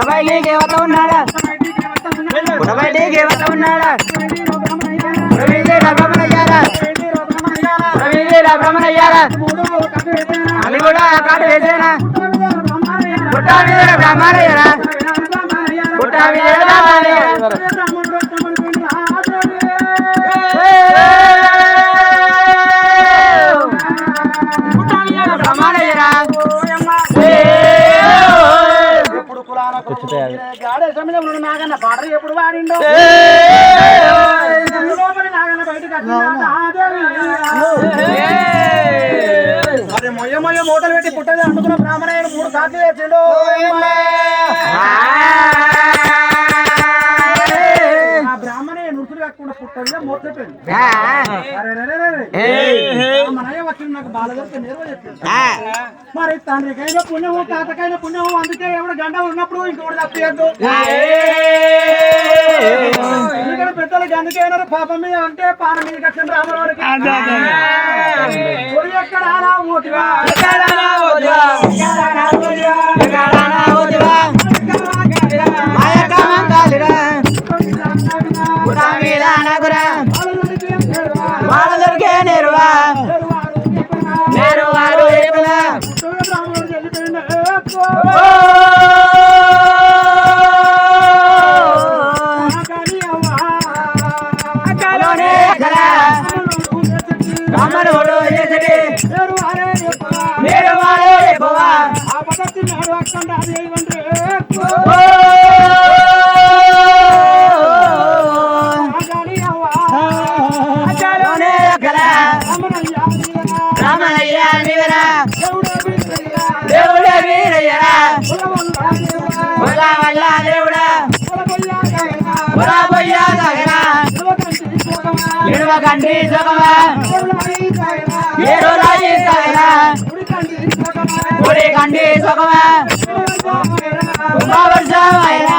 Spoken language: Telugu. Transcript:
బయటికి ఎవత ఉన్నాడా బయటికి ఎవత ఉన్నాడా బ్రహ్మణయ్యారా అవి కూడా కాటు వేసేనా పుట్ట మీద బ్రహ్మణయ్యారా పుట్ట మీద బ్రహ్మణయ్యారా నాగన్న పాట ఎప్పుడు వాడిండో నాగన్న బయటకు అదే మొయ్య మొయ్య మూటలు పెట్టి పుట్టది అనుకున్న బ్రాహ్మణయ్యను 3 సార్లు వేసిండు బ్రాహ్మణయ్య నుసులు కాకుండా పుట్టదిగా మోసపోయింది బ్రాహ్మణయ్య వచ్చింది నాకు బాలదర్శనం నిర్వహించింది మరి తండ్రికైనా పుణ్యము తాతకైనా పుణ్యము అందుకే ఎవడు గండ ఉన్నప్పుడు ఇంకోటి తప్పదు ఎందుకంటే పెద్దలకి అందుకైనా పాపం మీద అంటే పాన మీద కట్టిన రామరావుడికి ఎక్కడ దొరికే నేరువా నేరువారు కంటి సుఖమా గుడి కంటి సుఖమా వర్షం అయినా